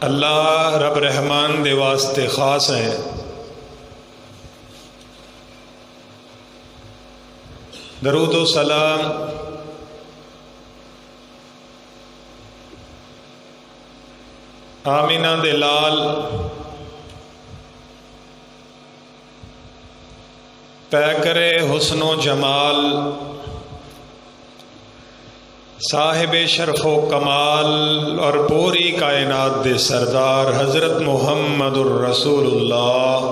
اللہ رب رحمان دے واسطے خاص ہیں۔ درود و سلام آمینہ دے لال پیکر حسن و جمال صاحب شرف و کمال اور پوری کائنات دے سردار حضرت محمد الرسول اللہ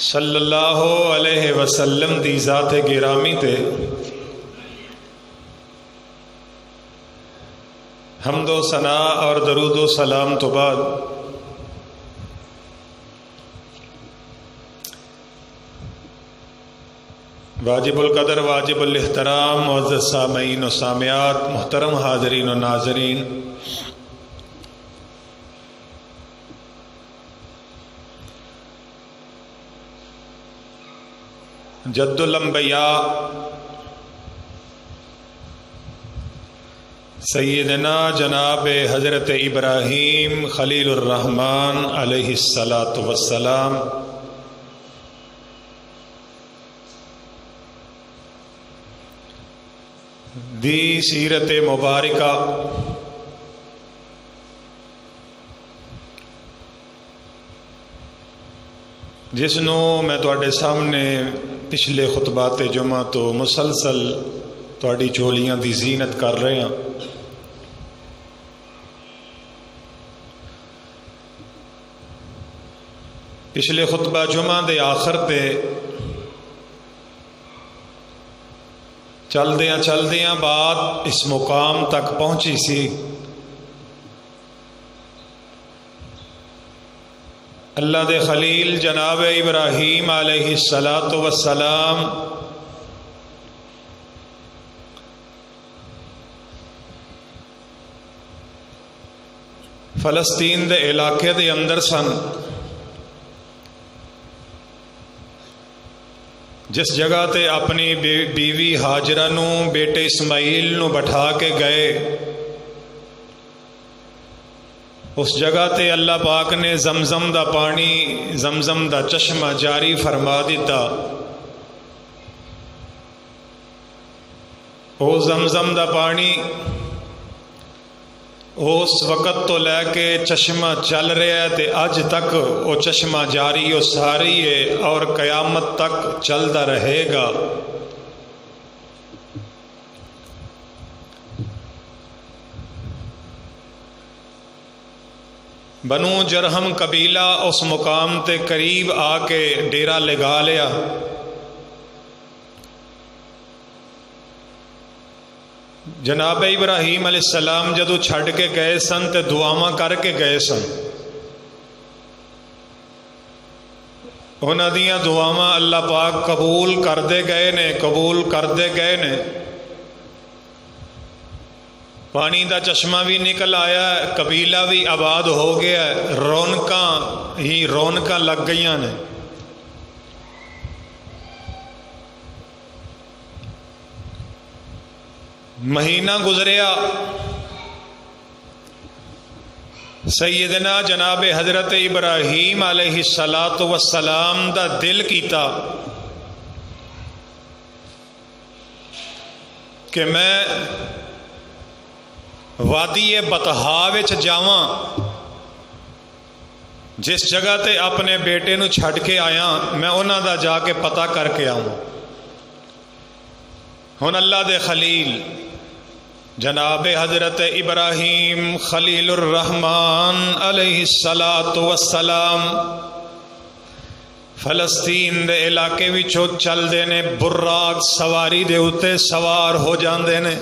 صلی اللہ علیہ وسلم دی ذات گرامی تے حمد و ثناء اور درود و سلام تو بعد واجب القدر واجب الاحترام معزز سامعین و سامعات، محترم حاضرین و ناظرین، جد الانبیاء سیدنا جناب حضرت ابراہیم خلیل الرحمن علیہ الصلاۃ والسلام دی سیرت مبارکہ جس نو میں تواڈے سامنے پچھلے خطبات جمعہ تو مسلسل تواڈی چولیاں دی زینت کر رہے ہیں۔ پچھلے خطبہ جمعہ دے آخر تے چلدیاں بات اس مقام تک پہنچی سی، اللہ دے خلیل جناب ابراہیم علیہ الصلاۃ والسلام فلسطین دے علاقے دے اندر سن، جس جگہ تے اپنی بیوی ہاجرہ نو بیٹے اسماعیل نو بٹھا کے گئے، اس جگہ تے اللہ پاک نے زمزم دا پانی، زمزم دا چشمہ جاری فرما دیتا۔ او زمزم دا پانی اس وقت تو لے کے چشمہ چل رہا ہے تے اج تک وہ چشمہ جاری و ساری ہے اور قیامت تک چلتا رہے گا۔ بنو جرہم قبیلہ اس مقام تے قریب آ کے ڈیرا لگا لیا۔ جناب ابراہیم علیہ السلام جدو چھڑ کے گئے سن تے دعاواں کر کے گئے سن، انہاں دیاں دعاواں اللہ پاک قبول کردے گئے نے۔ پانی دا چشمہ بھی نکل آیا ہے، قبیلہ بھی آباد ہو گیا ہے، رونقاں لگ گئیاں نے۔ مہینہ گزریا، سیدنا جناب حضرت ابراہیم علیہ الصلاۃ والسلام دا دل کیتا کہ میں وادی بطحا وچ جاواں، جس جگہ تے اپنے بیٹے نو چھڈ کے آیا میں انہاں دا جا کے پتہ کر کے آؤں۔ ہن اللہ دے خلیل جناب حضرت ابراہیم خلیل الرحمن علیہ الصلاۃ والسلام فلسطین دے علاقے وچوں چلدے نے، براق سواری دے اتے سوار ہو جاندے نے۔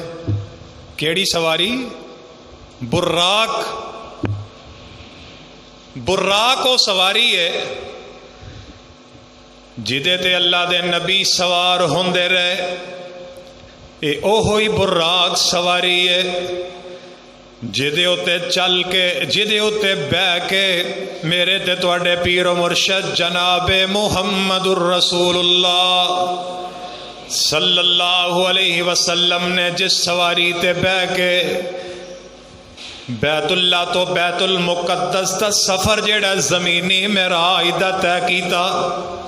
کیڑی سواری؟ براق وہ سواری ہے جدے تے اللہ دے نبی سوار ہوندے رہے۔ اے اوہی براق سواری ہے جدے اتے چل کے، جدے اتے بہ کے میرے تے تواڈے پیر و مرشد جناب محمد الرسول اللہ صلی اللہ علیہ وسلم نے جس سواری تے بہ کے بیت اللہ تو بیت المقدس دا سفر جیڑا زمینی معراج دا طے کیتا،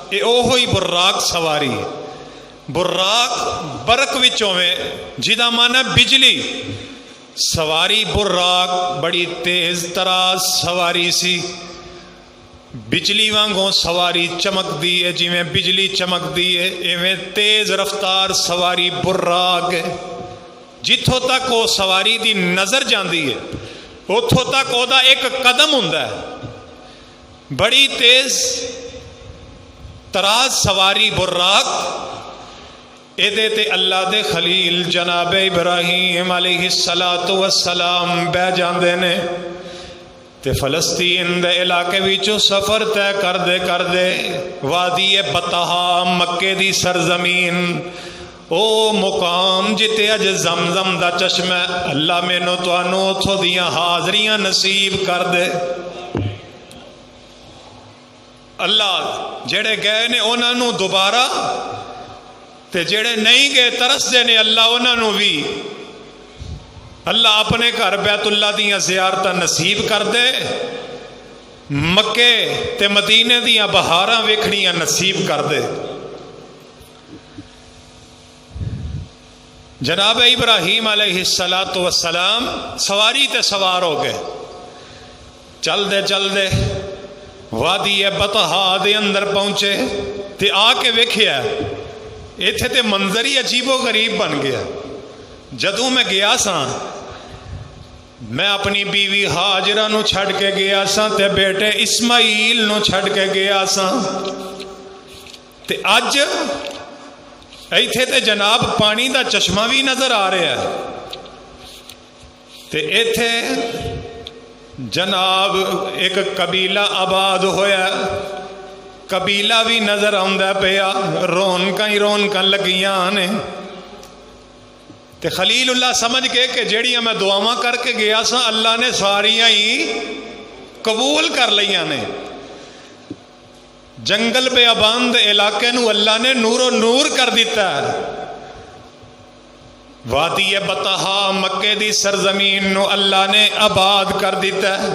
اے اوہی براق سواری ہے۔ براق برق وچوں میں جدا مانا بجلی، سواری براق بڑی تیز تراز سواری سی، بجلی وانگوں سواری چمک دی ہے، جی میں بجلی چمک دی ہے ایویں تیز رفتار سواری براق ہے۔ جتھوں تک وہ سواری دی نظر جاندی ہے اتھوں تک وہ دا ایک قدم ہوندا ہے۔ بڑی تیز تراز سواری براق، ایدے تے اللہ دے خلیل جناب ابراہیم علیہ السلام بہ جاندے نے تے فلسطین دے علاقے وچوں سفر طے کردے وادی بطحا مکے دی سرزمین، او مقام جتے اج زمزم دا چشمہ، اللہ مینوں تانوں اتھوں دیاں حاضریاں نصیب کر دے۔ اللہ جڑے گئے نے انہاں نوں دوبارہ تے جڑے نہیں گئے ترس دے نے اللہ انہاں نوں بھی اللہ اپنے گھر بیت اللہ دیاں زیارتاں نصیب کر دے، مکے تے مدینے دیاں بہاراں ویکھنیاں نصیب کر دے۔ جناب ابراہیم علیہ السلام سواری تے سوار ہو گئے، چل دے وادی بطحا دے اندر پہنچے تے آ کے ویکھیا ایتھے تے منظر ہی عجیب و غریب بن گیا۔ جدوں میں گیا ساں میں اپنی بیوی ہاجرہ نو چھڑ کے گیا ساں تے بیٹے اسماعیل نو چھڑ کے گیا ساں، تے اج ایتھے تے جناب پانی دا چشمہ بھی نظر آ رہا ہے، تے ایتھے جناب ایک قبیلہ آباد ہویا، قبیلہ بھی نظر آندا پیا، رونقاں لگیاں نے۔ تے خلیل اللہ سمجھ کے کہ جیڑیاں میں دعاواں کر کے گیا سا اللہ نے ساریاں ہی قبول کر لیاں نے۔ جنگل بیابان دے علاقے نو اللہ نے نور و نور کر دیتا ہے، وادی بطحا مکے دی سرزمین نو اللہ نے آباد کر دیتا ہے۔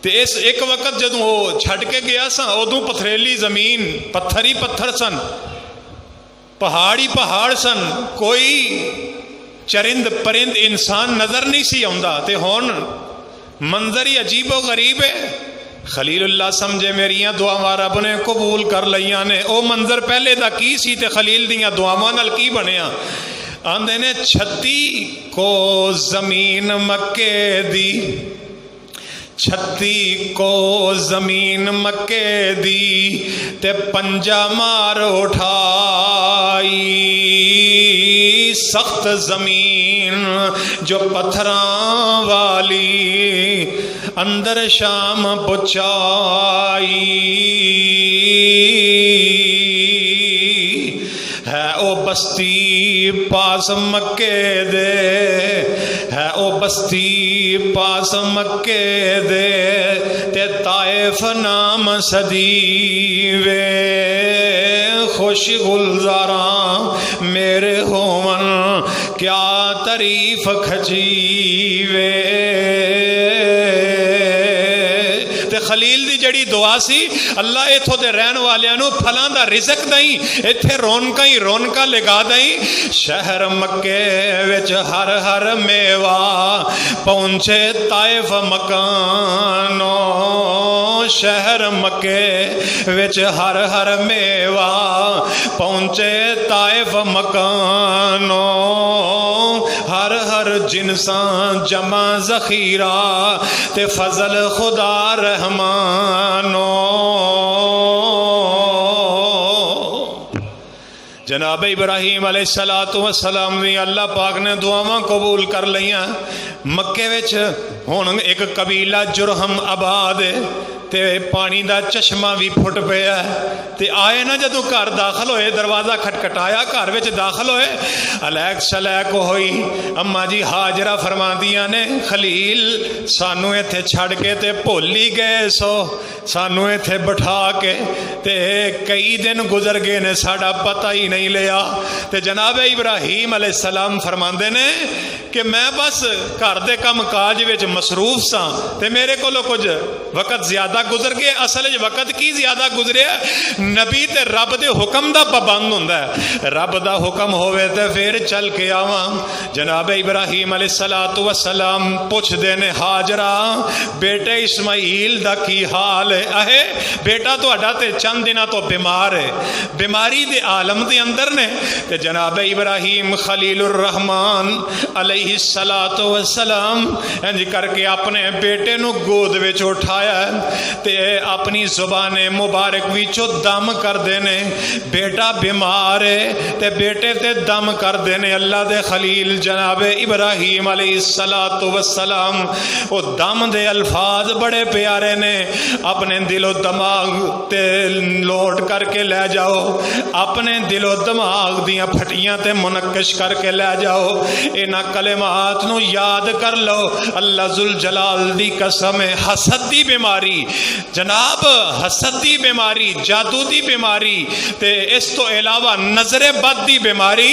تے اس ایک وقت جدوں وہ چھڑ کے گیا سا ادوں پتھریلی زمین، پتھر ہی پتھر سن، پہاڑی پہاڑ سن، کوئی چرند پرند انسان نظر نہیں سی آندا، تے ہون منظر ہی عجیب و غریب ہے۔ خلیل اللہ سمجھے میریاں دعاواں رب نے قبول کر لیاں نے۔ او منظر پہلے دا کی سی تے خلیل دیاں دعاواں نال کی بنیا؟ آندے نے 36 کو زمین مکے دی، 36 کو زمین مکے دی تے پنجا مار اٹھائی، سخت زمین جو پتھراں والی اندر شام پہنچائی، ہے او بستی پاس مکے دے، ہے او بستی پاس مکے دے تے طائف نام صدی وے، خوش گلزاراں میرے ہومن کیا تعریف کھچی وے۔ خلیل دی جڑی دعا سی اللہ ایتھوں دے رہن والیاں نو پھلاں دا رزق دیں، ایتھے رونقاں ہی رونقاں لگا دیں۔ شہر مکے وچ ہر ہر میوہ پہنچے طائف مکانو، شہر مکے وچ ہر ہر میوہ پہنچے طائف مکانو، ہر ہر جنساں جمع ذخیرہ تے فضل خدا رحمانو۔ جناب ابراہیم علیہ السلام بھی اللہ پاک نے دعاواں قبول کر لیاں۔ مکے وچ ہن ایک قبیلہ جرہم آباد ہے تے پانی دا چشمہ بھی پھٹ پیا تے آئے نا جدوں گھر داخل ہوئے، دروازہ کھٹکھٹایا، گھر وچ داخل ہوئے، الیک سلیک ہوئی۔ اما جی ہاجرہ فرماندیاں نے خلیل سانو ایتھے چھڑ کے تے بھول ہی گئے سو، سانو ایتھے بٹھا کے تے کئی دن گزر گئے نے ساڈا پتہ ہی نہیں لیا. تے جناب ابراہیم علیہ السلام فرماندے نے کہ میں بس گھر دے کم کاج وچ مصروف سا تے میرے کولو کچھ وقت زیادہ گزر گئے. اصل وقت کی زیادہ گزریا؟ نبی تے رب دے حکم دا پابند ہوندا ہے. رب دا حکم ہوئے تے پھر چل کے آواں. جناب ابراہیم علیہ السلام پوچھ دینے ہاجرہ بیٹے اسماعیل دا کی حال ہے؟ بیٹا تہاڈا تے چند دنوں تو بیمار ہے, بیماری دے عالم دے اندر نے. تے جناب ابراہیم خلیل الرحمن علیہ السلام انج کر کے اپنے بیٹے نو گود وچ اٹھایا تے اپنی زبان مبارک وچوں دم کر دینے. بیٹا بیمار ہے تے بیٹے تے دم کر دینے. اللہ دے خلیل جناب ابراہیم علیہ السلام او دم دے الفاظ بڑے پیارے نے. اپنے دل و دماغ تے لوٹ کر کے لے جاؤ, اپنے دل و دماغ دیاں پھٹیاں تے منقش کر کے لے جاؤ. انہاں کلمات نو یاد کر لو. اللہ ذوالجلال دی قسم ہے, حسد دی بیماری جناب, حسد دی بیماری, جادو دی بیماری تے اس تو علاوہ نظر بد دی بیماری,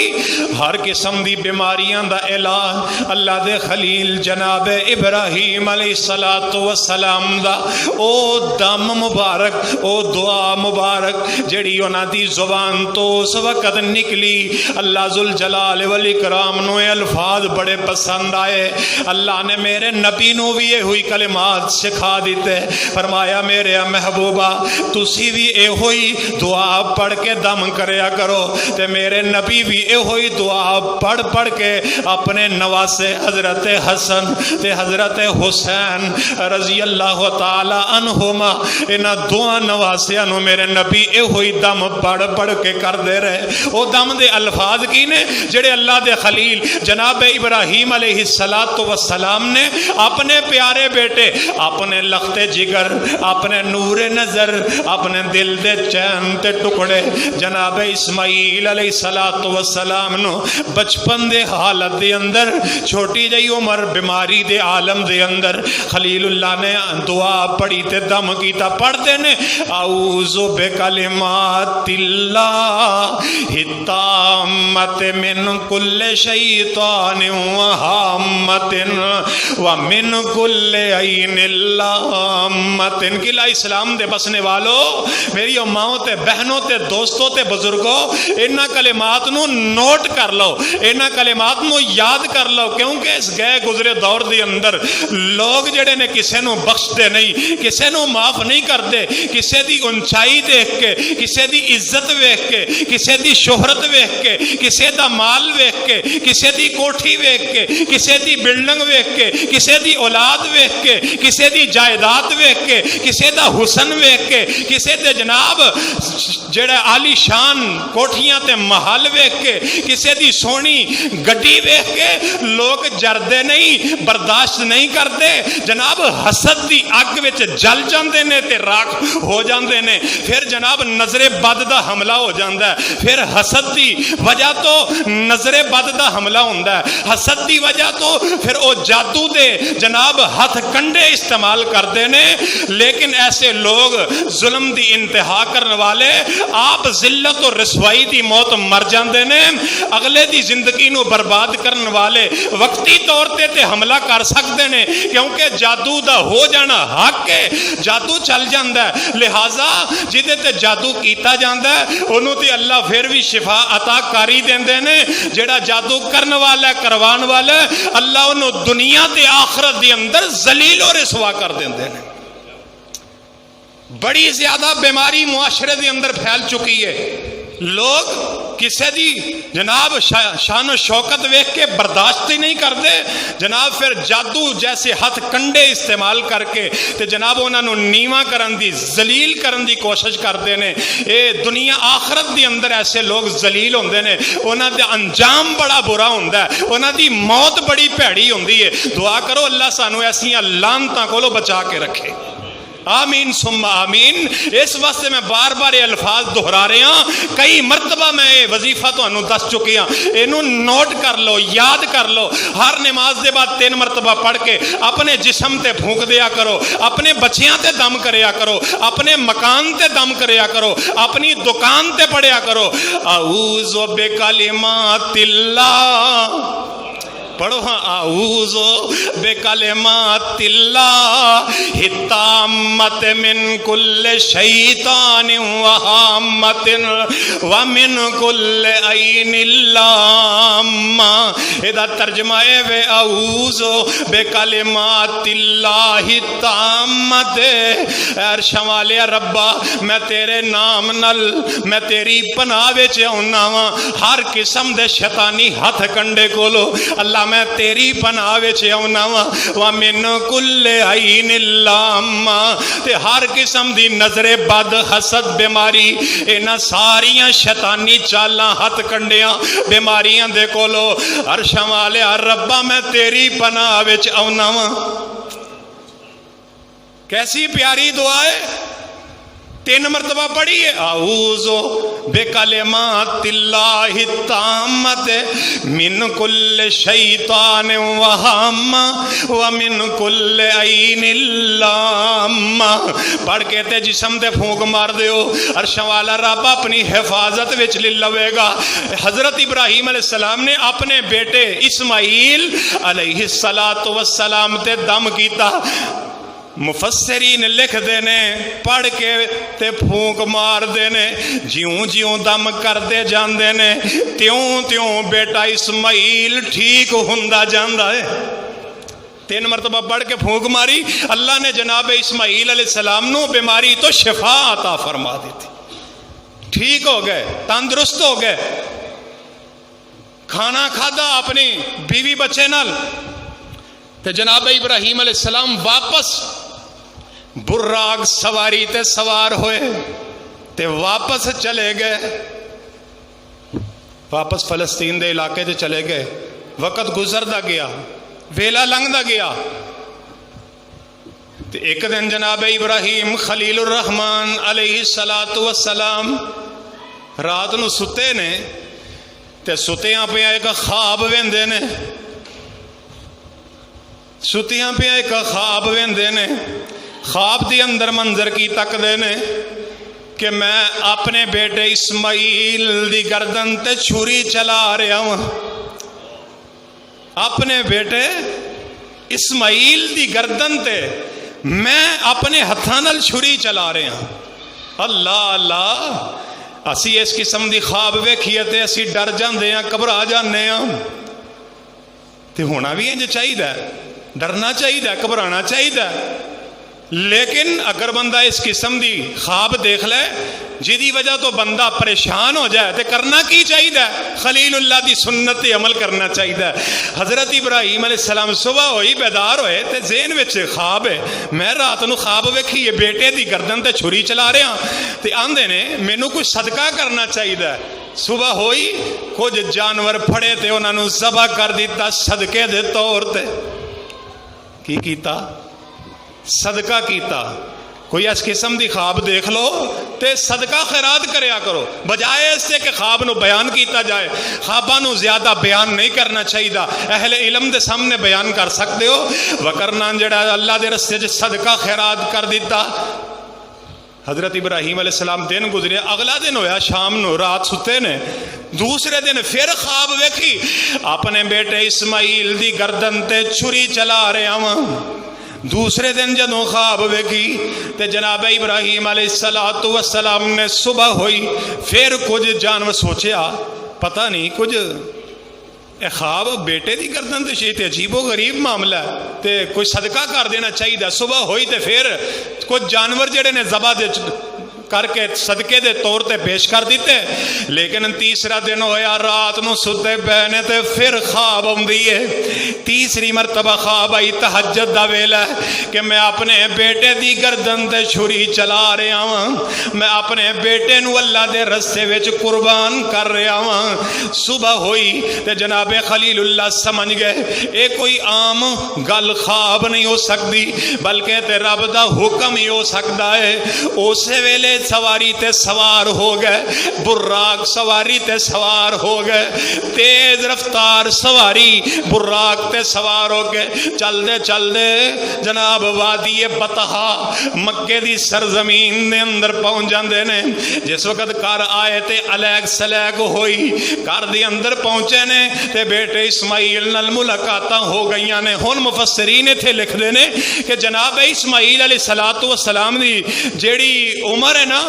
ہر قسم دی بیماریاں دا علاج اللہ دے خلیل جناب ابراہیم علیہ السلام دا او دم مبارک, او دعا مبارک جڑی انہاں دی زبان تو اس وقت نکلی. اللہ ذوالجلال والاکرام نو اے الفاظ بڑے پسند آئے. اللہ نے میرے نبی نو بھی یہ ہوئی کلمات سکھا دیتے. فرمایا میرے محبوبہ تسی بھی اے ہوئی دعا پڑھ کے دم کریا کرو تے میرے نبی بھی اے ہوئی دعا پڑھ پڑھ کے اپنے نواسے حضرت حسن تے حضرت حسین رضی اللہ تعالی عنہما انہاں دعا نواسیاں نو میرے نبی اے ہوئی دم پڑھ پڑھ کے کر دے رہے. او دم دے الفاظ کی نے جڑے اللہ دے خلیل جناب ابراہیم علیہ السلام نے اپنے پیارے بیٹے, اپنے لخت جگر, اپنے نور نظر, اپنے دل دے چین تے ٹکڑے جناب اسماعیل علیہ السلام نو بچپن دے حالت دے اندر, چھوٹی جئی عمر بیماری دے عالم دے اندر خلیل اللہ نے دعا پڑھی تے دم کیتا. پڑھتے نے اعوذ بکلمات اللہ التامۃ من کل شیطان وہامۃ ومن کل عین لامۃ. قلعہ اسلام دے بسنے والو, میری اماؤں تے بہنوں تے دوستوں تے بزرگوں, انہاں کلمات نو نوٹ کر لو, انہاں کلمات نو یاد کر لو, کیونکہ اس گئے گزرے دور دے اندر لوگ جڑے نے کسے نو بخش دے نہیں, کسے نو معاف نہیں کرتے, کسے دی اونچائی دیکھ کے, کسے دی عزت ویکھ کے, کسے دی شہرت ویکھ کے, کسے دا مال ویکھ کے, کسے دی کوٹھی ویکھ کے, کسے دی بلڈنگ ویکھ کے, کسے دی اولاد ویکھ کے, کسے دی جائیداد ویکھ کے, کسے دا حسن ویکھ کے, کسے دے جناب جڑا عالی شان کوٹھیاں تے محل ویکھ کے, کسے دی سونی گڈی ویکھ کے لوگ جردے نہیں, برداشت نہیں کرتے. جناب حسد دی اگ وچ جل جاندے نے تے راکھ ہو جاندے نے. پھر جناب نظر بد دا حملہ ہو جاندا ہے. پھر حسد دی وجہ تو نظر بد دا حملہ ہوندا ہے. حسد دی وجہ تو پھر او جادو دے جناب ہتھ کنڈے استعمال کردے نے. لیکن ایسے لوگ ظلم دی انتہا کرن والے آپ ذلت و رسوائی دی موت مر جاندے نے. اگلے دی زندگی نو برباد کرن والے وقتی طور تے حملہ کر سکتے نے, کیونکہ جادو دا ہو جانا حق ہے, جادو چل جاندا ہے. لہذا جدے تے جادو کیتا جاندا ہے انہوں تے اللہ پھر بھی شفا عطا کاری دیندے نے. جڑا جادو کرن والا کروان والا اللہ انہوں دنیا تے آخرت دی اندر ذلیل و رسوا کر دیندے نے. بڑی زیادہ بیماری معاشرے دے اندر پھیل چکی ہے. لوگ کسے دی جناب شان و شوکت ویکھ کے برداشت ہی نہیں کرتے. جناب پھر جادو جیسے ہتھ کنڈے استعمال کر کے تے جناب انہاں نو نیواں کرن دی, ذلیل کرن دی کوشش کرتے ہیں. اے دنیا آخرت دی اندر ایسے لوگ ذلیل ہوندے نے, انہاں دا انجام بڑا برا ہوندا ہے, انہاں دی موت بڑی بھیڑی ہوندی ہے. دعا کرو اللہ سانو ایسیاں لعنتاں کولوں بچا کے رکھے. آمین ثم آمین۔ اس واسطے میں بار بار یہ الفاظ دہرا رہے ہاں، کئی مرتبہ میں یہ وظیفہ تمہیں دس چکی ہاں، اینو نوٹ کر لو، یاد کر لو۔ ہر نماز دے بعد 3 مرتبہ پڑھ کے اپنے جسم تے پھونک دیا کرو، اپنے بچیاں تے دم کریا کرو، اپنے مکان تے دم کریا کرو، اپنی دکان تے پڑھیا کرو اعوذ بکلمات اللہ، پڑھو ہاں، اعوذ بکلمات اللہ التامۃ من کل شیطان وہامۃ ومن کل عین لامہ۔ ادا ترجمہ ہے وے اعوذ بکلمات اللہ التامۃ، عرش والے ربا میں تیرے نام نل میں تیری پناہ وچ آنا وا ہر قسم دے شیطانی ہتھ کنڈے کولو، اللہ میں تیری پناہ وچ آنا وا ومن کل عین لامہ، تے ہر قسم دی نظر بد حسد بیماری انہاں ساریاں شیطانی چالاں ہتھ کنڈیاں بیماریاں دے کولو عرش والے ربا میں تیری پناہ وچ آنا وا۔ کیسی پیاری دعا ہے، 3 مرتبہ پڑھیے اعوذ بکلمات اللہ التامۃ من کل شیطان وہامہ ومن کل عین لامہ۔ پڑھ کے تے جسم تے پھونک مار دیو، عرش والا رب اپنی حفاظت وچ لے لوے گا۔ حضرت ابراہیم علیہ السلام نے اپنے بیٹے اسماعیل علیہ السلام تے دم کیتا، مفسرین لکھ دینے پڑھ کے تے پھونک مار دینے، جیوں جیوں دم کر دے جان دینے تیوں تیوں بیٹا اسماعیل ٹھیک ہوندا جاندا ہے۔ 3 مرتبہ پڑھ کے پھونک ماری، اللہ نے جناب اسماعیل علیہ السلام نو بیماری تو شفا عطا فرما دی تھی، ٹھیک ہو گئے، تندرست ہو گئے، کھانا کھادا اپنی بیوی بچے نال، تے جناب ابراہیم علیہ السلام واپس براق سواری تے سوار ہوئے تے واپس چلے گئے، واپس فلسطین دے علاقے تے چلے گئے۔ وقت گزردا گیا، ویلا لنگدا گیا، تے ایک دن جناب ابراہیم خلیل الرحمن علیہ السلام رات نو ستے نے تے ستیاں پہ ایک خواب ویندے نے، ستیاں پہ ایک خواب ویندے نے، خواب دی اندر منظر کی تک دے نے کہ میں اپنے بیٹے اسماعیل دی گردن تے چھری چلا رہا ہوں، اپنے بیٹے اسماعیل دی گردن تے میں اپنے ہتھاں نال چھری چلا رہا ہوں۔ اللہ اللہ، اسی اس قسم دی خواب ویکھیے تے اسی ڈر جاندے ہاں، گھبرا جاندے ہاں، تے ہونا بھی انج چاہیدا ہے، ڈرنا چاہیدا ہے، گھبرانا چاہیدا ہے۔ لیکن اگر بندہ اس قسم دی خواب دیکھ لے جدی وجہ تو بندہ پریشان ہو جائے تو کرنا کی چاہیے؟ خلیل اللہ دی سنت عمل کرنا چاہیے۔ حضرت ابراہیم علیہ السلام صبح ہوئی بیدار ہوئے تے ذہن وچ خواب ہے، میں رات نو خواب ویکھی بیٹے دی گردن تے چھری چلا رہا تے آندے نے مینوں کچھ صدقہ کرنا چاہیے۔ صبح ہوئی کچھ جانور پھڑے تے انہاں نو ذبح کر دیتا صدقے دے طور تے۔ کی کیتا؟ صدقہ کیتا۔ کوئی اس قسم دی خواب دیکھ لو تے صدقہ خیرات کریا کرو، بجائے اس سے کہ خواب نو بیان کیتا جائے۔ خواباں نو زیادہ بیان نہیں کرنا چاہیے، اہل علم دے سامنے بیان کر سکتے ہو، وکرنا جڑا اللہ دے رستے وچ صدقہ خیرات کر دیتا۔ حضرت ابراہیم علیہ السلام دن گزرے، اگلا دن ہویا شام نو، رات ستے نے، دوسرے دن پھر خواب ویکھی اپنے بیٹے اسماعیل دی گردن تے چھری چلا رہا ہوں۔ دوسرے دن جدوں خواب ویکھی تے جناب ابراہیم علیہ السلام نے صبح ہوئی پھر کچھ جانور سوچیا پتہ نہیں کچھ خواب بیٹے دی گردن تے شیتے عجیب و غریب معاملہ ہے تے کوئی صدقہ کر دینا چاہیے۔ صبح ہوئی تے پھر کچھ جانور جڑے نے ذبح دے کر کے صدقے دے طور تے پیش کر دیتے. لیکن تیسرا دن ہویا, رات نو ستے پے نے تے پھر خواب آندی ہے. تیسری مرتبہ خواب آئی تہجد دا ویلا کہ میں اپنے بیٹے دی گردن تے چھری چلا رہا ہاں, میں اپنے بیٹے نو اللہ دے رستے وچ قربان کر رہا ہاں. صبح ہوئی تے جناب خلیل اللہ سمجھ گئے اے کوئی عام گل خواب نہیں ہو سکتی بلکہ تے رب دا حکم ہی ہو سکتا ہے. اسی ویلے سواری تے سوار ہو گئے, براق سواری تے سوار ہو گئے, تیز رفتار سواری براق تے سوار ہو گئے. چل دے چل دے جناب وادی بطحا مکے دی سرزمین دے اندر پہنچ جاندے نے. جس وقت کر آئے تے الیگ سلیگ ہوئی, گھر دے اندر پہنچے نے تے بیٹے اسماعیل نال ملاقاتاں ہو گئیاں نے. ہن مفسرین اتھے لکھ دے نے کہ جناب اسماعیل علیہ السلام دی جیڑی عمر ہے نا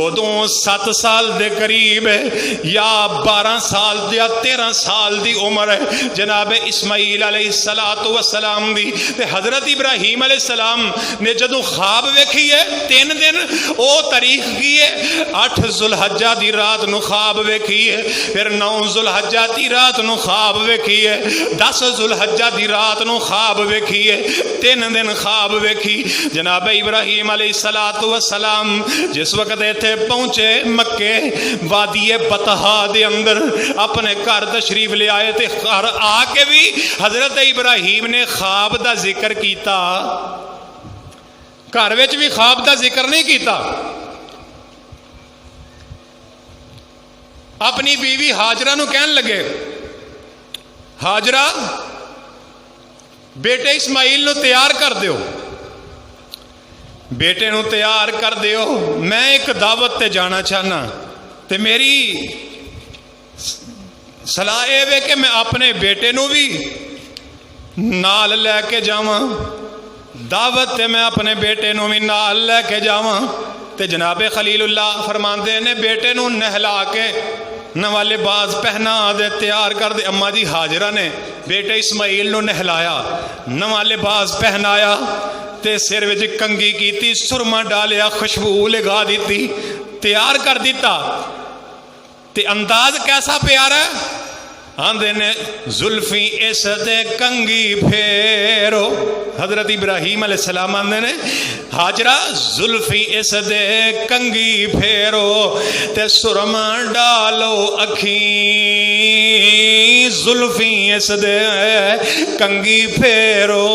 ادوں 7 سال دے قریب ہے یا 12 سال یا 13 سال دی عمر ہے جناب اسماعیل علیہ السلام دی. تے حضرت ابراہیم علیہ السلام نے جدوں خواب ویکھی ہے 3 دن او تاریخ کی ہے 8 ذوالحجہ دی رات نو خواب ویکھی ہے, پھر 9 ذوالحجہ دی رات نو خواب ویکھی ہے, 10 ذوالحجہ دی رات نو خواب ویکھی ہے, 3 دن خواب ویکھی. جناب ابراہیم علیہ السلام جس وقت ایتھے پہنچے مکے وادی بطحا دے اندر اپنے گھر تشریف لے آئے تے گھر آ کے بھی حضرت ابراہیم نے خواب دا ذکر کیتا, گھر وچ بھی خواب دا ذکر نہیں کیتا. اپنی بیوی ہاجرہ نو کہن لگے ہاجرہ بیٹے اسماعیل نو تیار کر دیو, بیٹے نو تیار کر دیو, میں ایک دعوت تے جانا چاہنا تے میری صلاح اے وے کہ میں اپنے بیٹے نو بھی نال لے کے جاواں, دعوت تے میں اپنے بیٹے نو بھی نال لے کے جاواں. تے جناب خلیل اللہ فرماندے نے بیٹے نو نہلا کے نواں لباس پہنا دے تیار کر دے. اما جی ہاجرہ نے بیٹے اسماعیل نو نہلایا, نواں لباس پہنایا تے سر وچ کنگھی کیتی, سرما ڈالیا, خوشبو لگا دیتی, تیار کر دیتا. تے انداز کیسا پیارا ہے, آندے نے زلفی اس دے کنگھی پھیرو. حضرت ابراہیم علیہ السلام آندے نے ہاجرہ زلفی اس دے کنگھی پھیرو تے سرما ڈالو اکھیں, زلفی اس دے کنگھی پھیرو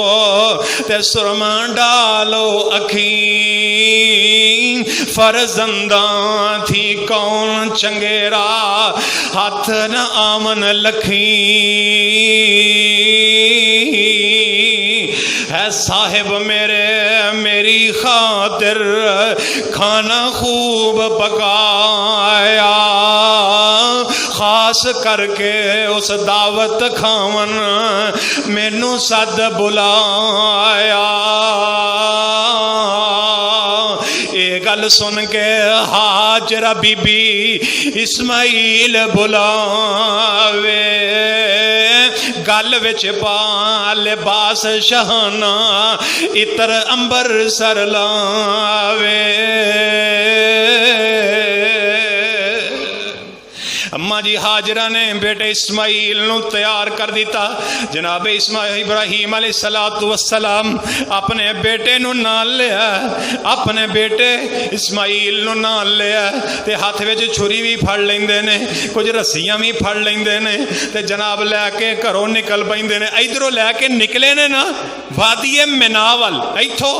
تے سرما ڈالو اکھیں, فرزنداں تھی کون چنگیرا ہاتھ نہ آمن لکھیں, ہے صاحب میری خاطر کھانا خوب پکایا, خاص کر کے اس دعوت کھاون مینوں سد بلایا. اے گل سن کے ہاجرہ بی بی اسماعیل بلاوے, گل وچ پا لباس شہانہ عطر امبر سر لاوے. اما جی ہاجرہ نے بیٹے اسماعیل نو تیار کر دیتا. جناب ابراہیم علیہ السلام اپنے بیٹے نو نال لیا, اپنے بیٹے اسماعیل نو نال لیا تے ہاتھ وچ چھری بھی پھڑ لیندے نے, کچھ رسیاں بھی پھڑ لیندے نے تے جناب لے کے گھروں نکل پیندے نے. ادھروں لے کے نکلے نے نا وادی منا ول, ایتھوں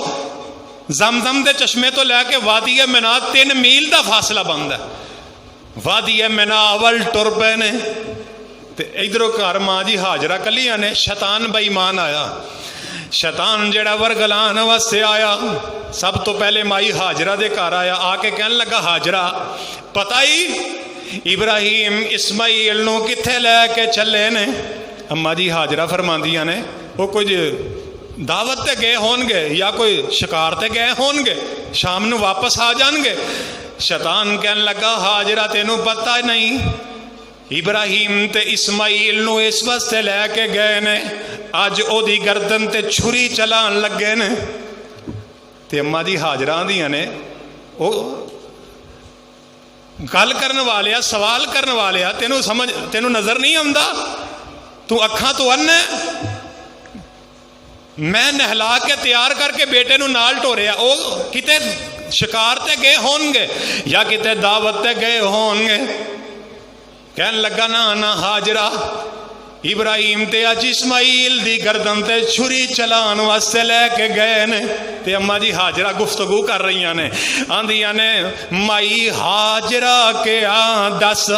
زمزم دے چشمے تو لے کے وادی منا 3 میل دا فاصلہ بندا ہے. وادی مناول ٹر پے نے تے ادھروں گھر ماں جی ہاجرہ کلیاں نے. شیطان بے ایمان آیا, شیطان جڑا ورگلان واسطے آیا سب تو پہلے مائی ہاجرہ دے گھر آیا, آ کے کہن لگا ہاجرہ پتہ ہی ابراہیم اسماعیل نو کتھے لے کے چلے نے. اما جی ہاجرہ فرماندیاں نے وہ کچھ دعوت تے گئے ہون گے یا کوئی شکار تے گئے ہون گے, شام نو واپس آ جان گے. شیطان کہن لگا ہاجرہ تینوں پتہ نہیں ابراہیم تے اسماعیل نو اس واسطے لے کے گئے نے اج او دی گردن تے چھری چلان لگے نے. تے اما دی ہاجرہ دیاں نے او گل کرن والیا سوال کرن والیا تینوں نظر نہیں آندا؟ تو اکھاں تو ان ہے؟ میں نہلا کے تیار کر کے بیٹے نو نال ٹوریا، او کتے شکار تے گئے ہون گے یا کتے دعوت تے گئے ہون گے، کہن لگا نا ہاجرہ ابراہیم تے اج اسماعیل دی گردن تے چھری چلان واسطے لے کے گئے نے، تے اماں جی ہاجرہ گفتگو کر رہی نے، آندیاں نے مائی ہاجرہ کے دس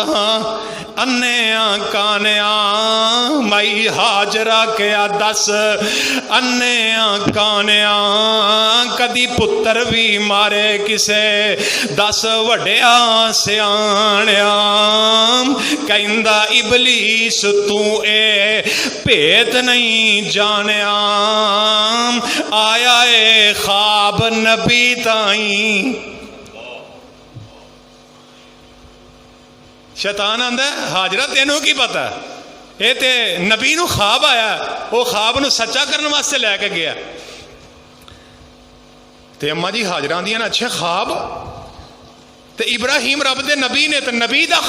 انیاں کانیاں، مائی ہاجرہ کے دس انیاں کانیاں، کدی پتر بھی مارے کسے دس وڈیاں سیانیاں، کہندا ابلیس تو اے پیت نہیں جانیا، آیا اے خواب نبی تائیں۔ شیطان آندا ہے ہاجرہ تینوں کی پتہ اے تے نبی نو خواب آیا، وہ خواب نو سچا کرنے واسطے لے کے گیا۔ تے اماں جی ہاجرہ آندیاں نے اچھے خواب تے ابراہیم رب دے نبی نے تے نبی دا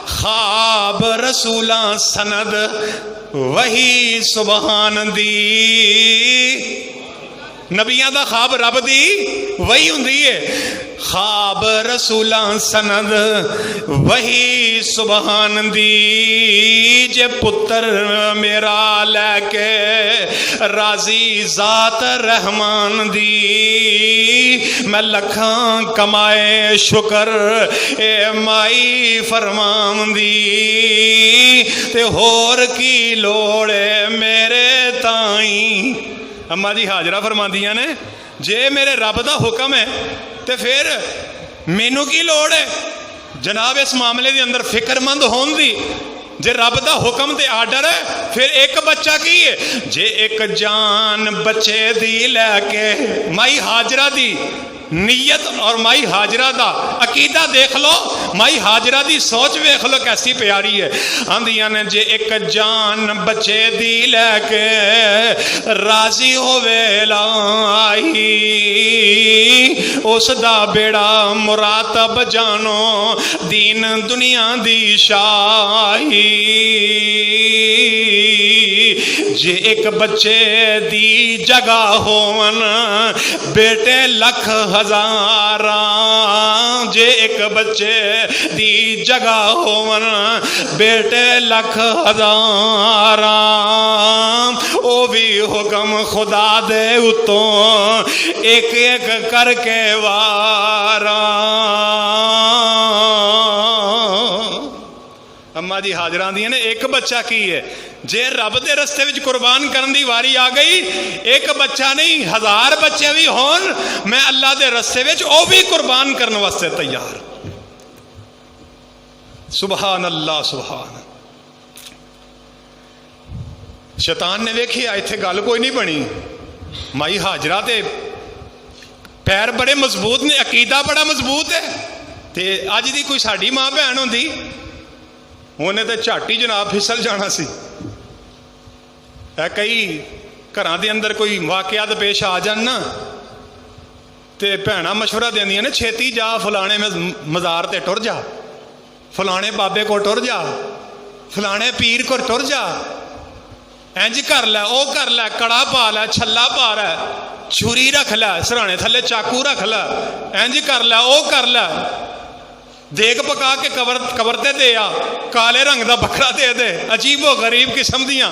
خواب رسولاں سند وہی سبحان دی، نبیاں دا خواب رب دی وہی ہوندی ہے، خواب رسولاں سند وہی سبحان دی، جے پتر میرا لے کے راضی ذات رحمان دی، میں لکھاں کمائے شکر اے مائی فرمان دی، تے ہور کی لوڑ ہے میرے تائیں۔ اماں جی ہاجرہ فرماندیاں نے جے میرے رب دا حکم ہے تے پھر مینوں کی لوڑ ہے جناب اس معاملے دے اندر فکر مند ہون دی؟ جے رب دا حکم تے آرڈر ہے پھر ایک بچہ کی ہے؟ جے ایک جان بچے دی لے کے مائی ہاجرہ دی نیت اور مائی ہاجرہ دا عقیدہ دیکھ لو، مائی ہاجرہ دی سوچ ویکھ لو کیسی پیاری ہے۔ آندیاں نے جے ایک جان بچے دی لے کے راضی ہووے لائی، اس دا بیڑا مراتب جانو دین دنیا دی شاہی، جے ایک بچے دی جگہ ہون بیٹے لکھ ہزاراں، جے ایک بچے دی جگہ ہون بیٹے لکھ ہزاراں، او بھی حکم خدا دے اتوں ایک ایک کر کے واراں۔ اماں جی ہاجرہ دیاں نے ایک بچہ کی ہے، جے رب دے رستے وچ قربان کرن دی واری آ گئی ایک بچہ نہیں 1000 بچے بھی ہون میں اللہ دے رستے وچ او بھی قربان کرن واسطے تیار۔ سبحان اللہ سبحان۔ شیطان نے ویکھیا ایتھے گل کوئی نہیں بنی، مائی ہاجرہ تے پیر بڑے مضبوط نے، عقیدہ بڑا مضبوط ہے، تے اج دی کوئی ساڈی ماں بہن ہوندی انہیں تے جھاٹی جناب پھسل جانا سی۔ کئی گھراں دے اندر کوئی واقعات پیش آ جان نا تے بھیناں مشورہ دیندیاں نے چھیتی جا فلانے مزار تے ٹر جا، فلانے بابے کو ٹر جا، فلانے پیر کو ٹر جا، انج کر لے او کر لے، کڑا پا لے، چھلا پا رہا ہے، چھری رکھ لے، سرانے تھلے چاقو رکھ لے، انج کر لے او کر لے، دیگ پکا کے قبر تے دے آ، کالے رنگ دا بکرا دے دے، عجیب و غریب قسم دیاں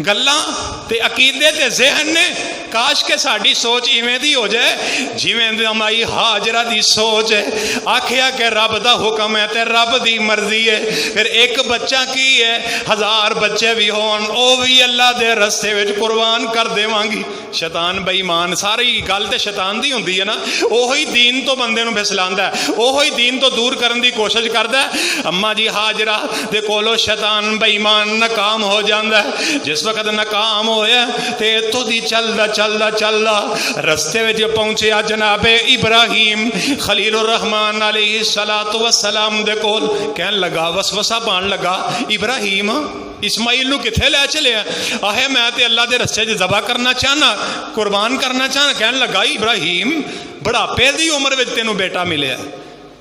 گلاں تے عقیدے تے ذہن نے۔ کاش کے ساڈی سوچ ایویں دی ہو جائے جویں مائی ہاجرہ دی سوچ ہے، آکھیا کہ رب دا حکم ہے تے رب دی مرضی ہے، پھر ایک بچہ کی ہے 1000 بچے بھی ہون او بھی اللہ دے رستے وچ قربان کر دیواں گی۔ شیطان بے ایمان، ساری گل تے شیطان دی ہوندی ہے نا، اوہی دین تو بندے نو پھسلاندا ہے، اوہی دین تو دور کرن دی کوشش کردا ہے۔ اماں جی ہاجرہ دے کولو شیطان بے ایمان ناکام ہو جاندا ہے۔ جس وقت ناکام ہویا تے اتھوں دی چلدا رستے وچ پہنچیا جناب ابراہیم خلیل الرحمن علیہ السلام دے کول، کہن لگا وسوسہ پان لگا ابراہیم اسماعیل نو کتھے لے چلے آہے میں تے اللہ دے رستے وچ ذبح کرنا چاہنا، قربان کرنا چاہنا۔ کہن لگا ابراہیم بڑھاپے دی عمر وچ تینوں بیٹا ملیا،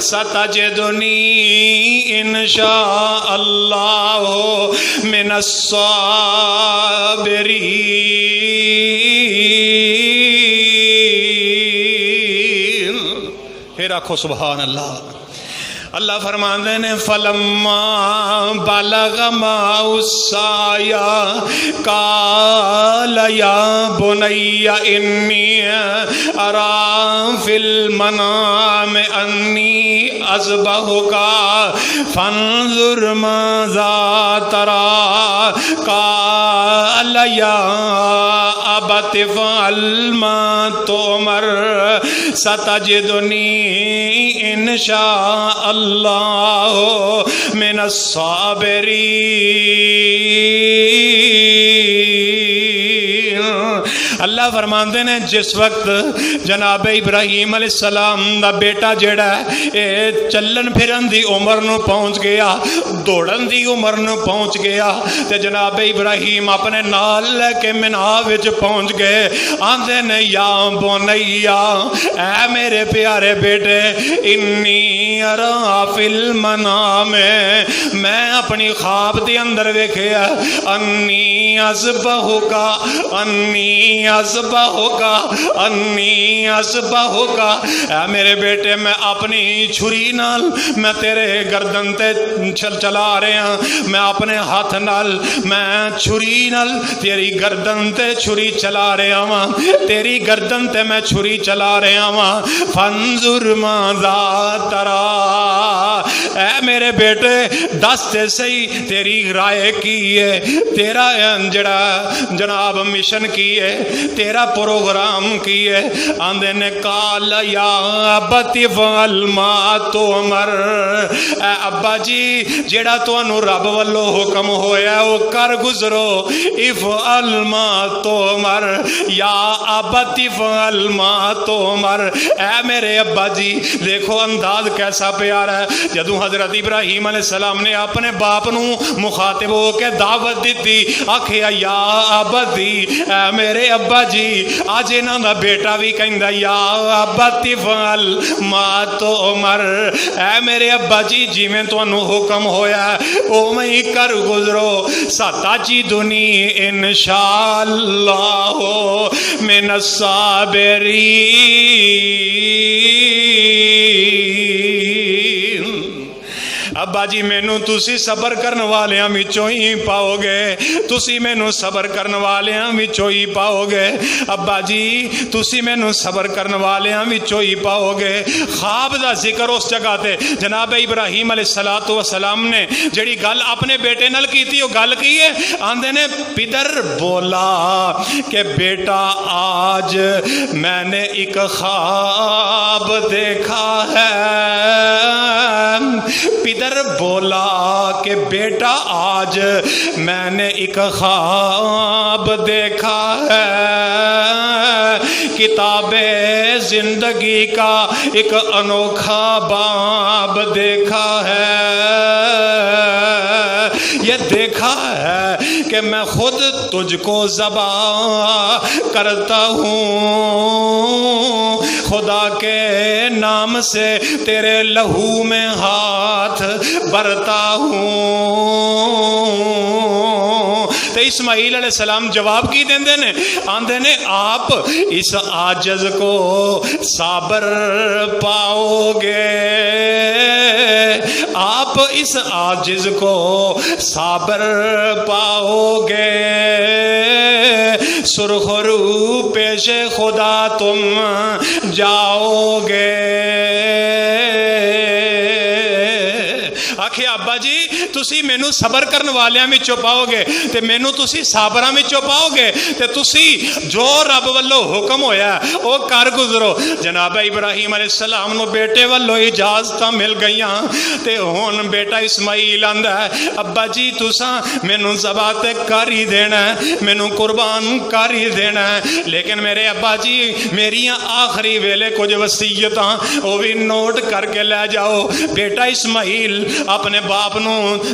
ستجدنی انشاء اللہ من الصابرین۔ پھر آکھو سبحان اللہ۔ اللہ فرماندے نے فلما بلغ معه السعي قال يا بني إني أرى في المنام أني أذبحك فانظر ماذا ترى قال يا أبت افعل ما تؤمر ستجدني إن شاء اللہ من الصابرین۔ اللہ فرماندے نے جس وقت جناب ابراہیم علیہ السلام دا بیٹا جڑا ہے چلن پھرن دی عمر نو پہنچ گیا، دوڑن دی عمر نو پہنچ گیا، تے جناب ابراہیم اپنے نال لے کے منا وچ پہنچ گئے۔ آندے نے یا بنیا، اے میرے پیارے بیٹے، انی ارا فی المنام، میں اپنی خواب دے اندر ویکھیا انی اذبحک انی اذبحک انی اذبحک، اے میرے بیٹے میں اپنی چھری نال میں تیرے گردن تے چلا رہا، میں اپنے ہاتھ نال میں چھری نال تیری گردن تے چھری چلا رہا ہاں، تیری گردن تے میں چھری چلا رہا ہاں، فانظر ماذا ترى، اے میرے بیٹے دس تے صحیح تیری رائے کی ہے، تیرا جڑا جناب مشن کی ہے، تیرا پروگرام کی ہے۔ آندے نے قال یا ابت افعل ما تؤمر، اے ابا جی جڑا تانوں رب والوں حکم ہویا وہ کر گزرو، افعل ما تؤمر یا ابت افعل ما تؤمر، اے میرے ابا جی دیکھو انداز کیسا پیارا ہے۔ جدوں حضرت ابراہیم علیہ السلام نے اپنے باپ نو مخاطب ہو کے دعوت دیتی، آکھیا یا ابتی، اے میرے ابا جی، آج انہاں دا بیٹا بھی کہندا یا ابتی افعل ما تؤمر، اے میرے ابا جی جویں تانوں حکم ہویا اوویں ہی کر گزرو، ستجدنی انشاء اللہ من الصابرین۔ ابا جی مینوں تسی صبر کرن والیاں وچوں ہی پاؤ گے، تسی مینوں صبر کرن والیاں وچوں ہی پاؤ گے، ابا جی تسی مینوں صبر کرن والیاں وچوں ہی پاؤ گے۔ خواب دا ذکر اس جگہ تے جناب ابراہیم علیہ السلام نے جڑی گل اپنے بیٹے نال کیتی وہ گل کی ہے، آندے نے پدر بولا کہ بیٹا آج میں نے ایک خواب دیکھا ہے، پدر بولا کہ بیٹا آج میں نے ایک خواب دیکھا ہے، کتاب زندگی کا ایک انوکھا باب دیکھا ہے، یہ دیکھا ہے کہ میں خود تجھ کو ذبح کرتا ہوں، خدا کے نام سے تیرے لہو میں ہاتھ برتا ہوں۔ تو اسماعیل علیہ السلام جواب کی دیندے نے، آندے نے آپ اس عاجز کو صابر پاؤ گے، آپ اس عاجز کو صابر پاؤ گے، سرخ رو پیش خدا تم جاؤ گے۔ آکھے ابا جی تسی مینوں صبر کرن والیاں وچوں پاؤ گے تے مینوں تسی صابراں وچوں پاؤ گے، تے تسی جو رب والوں حکم ہویا او کر گزرو۔ جناب ابراہیم علیہ السلام نو بیٹے والوں اجازتاں مل گئیاں تے ہن بیٹا اسماعیل آندا ہے ابا جی تساں مینوں ذبح تے کر ہی دینا ہے، مینوں قربان کر ہی دینا ہے، لیکن میرے ابا جی میریاں آخری ویلے کچھ وصیتاں او بھی نوٹ کر کے لے جاؤ۔ بیٹا اسماعیل اپنے باپ نو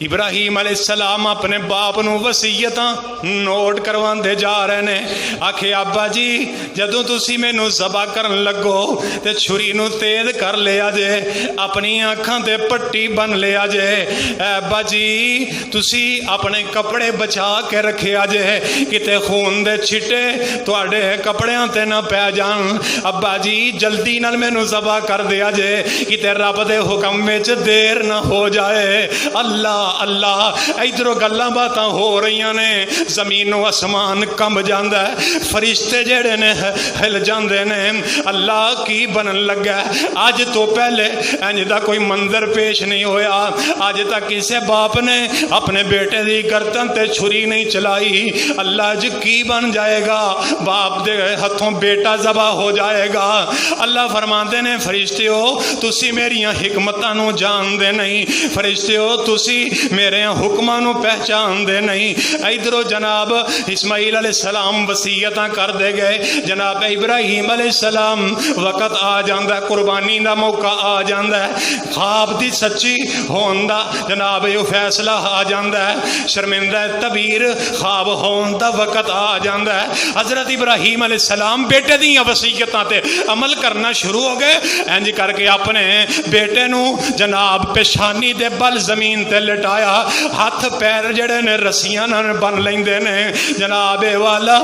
ابراہیم علیہ السلام اپنے باپ نو وصیتاں نوٹ کرواندے جا رہے نے. آکھے ابا جی جدوں تسی مینوں ذبح کرن لگو تے چھری نو تیز کر لیا جے, اپنی اکھاں تے پٹی بن لیا جے. ابا جی تسی اپنے کپڑے بچا کے رکھیا جے کتے خون دے چھٹے تواڈے کپڑیاں تے نہ پے جان. ابا جی جلدی نال مینوں ذبح کر دیا جے کتے رب دے حکم وچ دیر نہ ہو جائے. اللہ اللہ ادھروں گلاں باتاں ہو رہیاں نے, زمین و آسمان کمب جاندا ہے, فرشتے جڑے نے ہل جاندے نے. اللہ کی بنن لگا اج تو پہلے انج دا کوئی منظر پیش نہیں ہویا. اج تک کسے باپ نے اپنے بیٹے دی گردن تے چھری نہیں چلائی. اللہ اج کی بن جائے گا, باپ دے ہتھوں بیٹا ذبح ہو جائے گا. اللہ فرماندے نے فرشتیو تسی میریاں حکمتاں نو جان دے نہیں, فرشتیو تسی میرے حکماں نو پہچان دے نہیں. ادھروں جناب اسماعیل علیہ السلام وصیتاں کر دے گئے, جناب ابراہیم علیہ السلام وقت آ جاندا ہے, قربانی دا موقع آ جاندا ہے, خواب دی سچی ہون دا جناب یہ فیصلہ آ جاندا ہے, شرمندہ تعبیر خواب ہون دا وقت آ جاندا ہے. حضرت ابراہیم علیہ السلام بیٹے دیاں وصیتاں تے عمل کرنا شروع ہو گئے. انج کر کے اپنے بیٹے نو جناب پیشانی دے بل زمین تے لٹایا, ہاتھ پیر جڑے نے رسیاں نال بن لیندے نے, جناب والا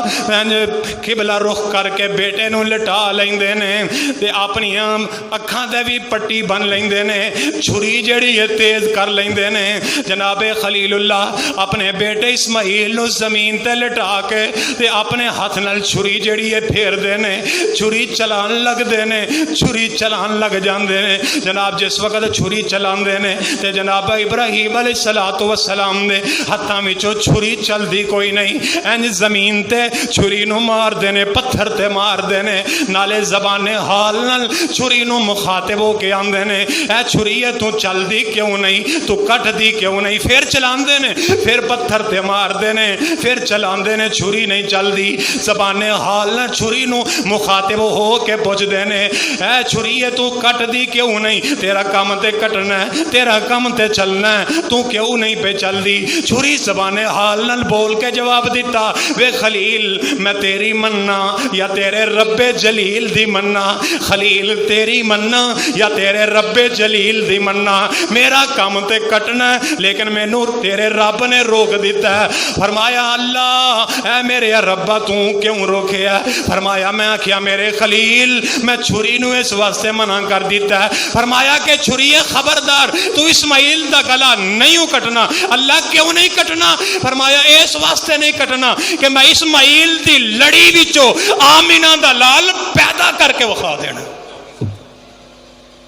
قبلہ رخ کر کے بیٹے نو لٹا لیندے نے تے اپنی اکھاں تے بھی پٹی بن لیندے نے, چھری جڑی ہے تیز کر لیندے نے. جناب خلیل اللہ اپنے بیٹے اسماعیل نو زمین تے لٹا کے تے اپنے ہاتھ نال چھری جڑی ہے پھیر دے نے, چھری چلان لگ دے نے, چھری چلان لگ جاندے نے. جناب جس وقت چھری چلان دے نے تے جناب ابراہیم علیہ السلام دے ہتھاں وچوں چھری چلدی کوئی نہیں, انج زمین تے چھری نو مار دے نے, پتھر تے مار دے نے, نالے زبان حال نال چھری نو مخاطب ہو کے آندے نے, اے چھری تو چلدی کیوں نہیں, تو کٹ دی کیوں نہیں. پھر چلان دے نے, پھر پتھر تے مار دے نے, پھر چلان دے نے, چھری نہیں چلدی. زبان حال نال چھری نو مخاطب ہو کے پوچھ دے نے, اے چھری تو کٹ دی کیوں نہیں, تیرا کام تے کٹنا ہے, تیرا کام تے چلنا ہے, تو کیوں نہیں پہ چل دی. چھری زبان حال نال بول کے جواب دیتا, وے خلیل میں تیری مننا یا تیرے رب جلیل دی مننا, خلیل تیری مننا یا تیرے رب جلیل دی مننا, میرا کام تے کٹنا ہے لیکن مینوں تیرے رب نے روک دیتا ہے. فرمایا اللہ اے میرے ربا تو کیوں روکیا؟ فرمایا میں آکھیا میرے خلیل میں چھری نو اس واسطے منع کر دیتا ہے. فرمایا کہ چھری خبردار تو اسماعیل دا گلا نہیں کٹنا. اللہ کیوں نہیں کٹنا؟ فرمایا اس واسطے نہیں کٹنا کہ میں اسماعیل دی لڑی وچوں آمینہ دا لال پیدا کر کے وکھا دینا.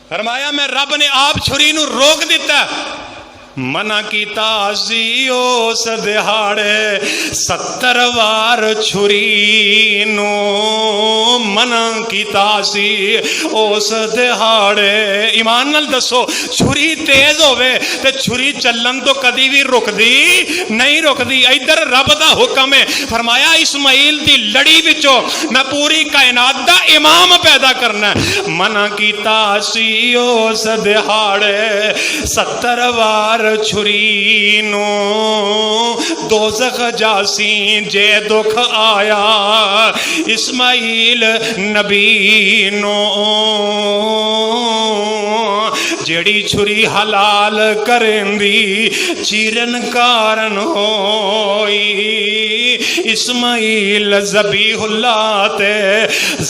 فرمایا میں رب نے آپ چھری نو روک دیتا ہے. منع کیتا سی اس دہاڑے 70 وار چھری نو منع کیتا سی اس دہاڑے. ایمان نال دسو چھری تیز ہوئے تے چھری چلن تو کدی بھی رک دی نہیں رک دی. ادھر رب دا حکم ہے, فرمایا اسماعیل دی لڑی وچوں میں پوری کائنات دا امام پیدا کرنا ہے. منع کیتا سی اس دہاڑے 70 وار چھری نو دوزخ جاسی جے دکھ آیا اسماعیل نبی نو. جیڑی چھری حلال کریں دی چیرن کارن ہوئی, اسماعیل ذبیح اللہ تے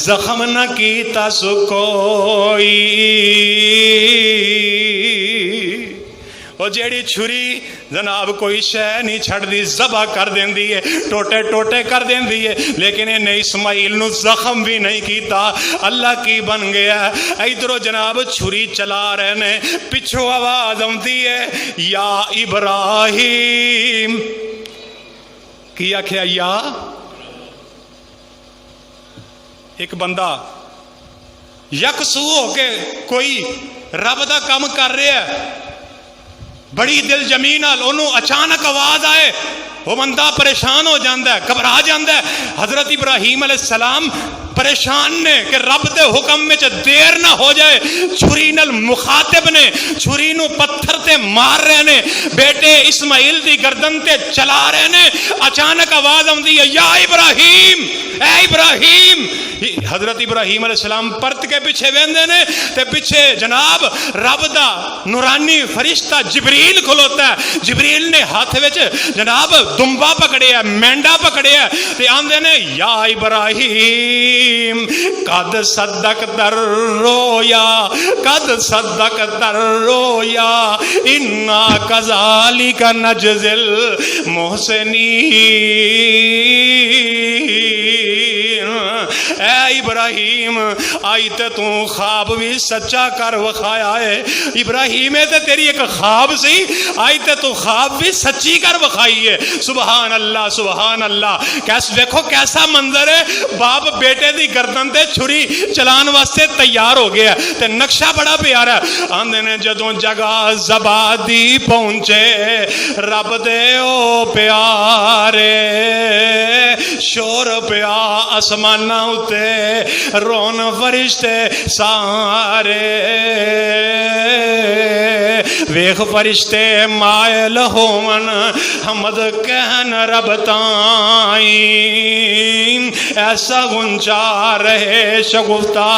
زخم نہ کیتا سکوئی. اور جیڑی چھری جناب کوئی شے نہیں چھڑ دی, ذبح کر دین دی ہے, ٹوٹے ٹوٹے کر دین دی ہے, لیکن انہیں اسماعیل نو زخم بھی نہیں کیتا. اللہ کی بن گیا. ادھروں جناب چھری چلا رہے نے, پچھو آواز آتی ہے یا ابراہیم. کی آکھیا یا ایک بندہ یکسو ہو کے کوئی رب دا کام کر رہا ہے, بڑی دل جمی نال انہوں اچانک آواز آئے, وہ بندہ پریشان ہو جاندہ ہے, گھبرا جاندہ ہے. حضرت ابراہیم علیہ السلام پریشان نے کہ رب دے حکم میں دیر نہ ہو جائے، چھری نال مخاطب نے چھری نو پتھر تے مار رہے نے، بیٹے اسماعیل دی گردن تے چلا رہے نے، اچانک آواز آندی ہے یا ابراہیم، اے ابراہیم۔ حضرت ابراہیم علیہ السلام پرت کے پیچھے ویندے نے تے پیچھے جناب رب دا نورانی فرشتہ جبریل کھلوتا ہے۔ جبریل نے ہاتھ وچ جناب دمبا پکڑیا، مینڈا پکڑیا تے آندے نے یا ابراہیم قد صدقت الرؤیا، قد صدقت الرؤیا انا کذالک نجزی المحسنین۔ اے ابراہیم آئی تے تو خواب بھی سچا کر وکھایا ہے۔ ابراہیم تے تیری ایک خواب سی، آئی تے تو خواب بھی سچی کر وکھائی ہے۔ سبحان اللہ سبحان اللہ۔ دیکھو کیسا منظر ہے، باپ بیٹے دی گردن تے چھری چلان واسطے تیار ہو گیا تے نقشہ بڑا پیارا ہے۔ آندے نے جدوں جگہ زبادی پہنچے رب دے او پیارے، شور پیا آسماناں اتے رون فرشتے سارے، ویخ فرشتے مائل ہون حمد کہن رب تائیں، ایسا گنجا رہے شگفتہ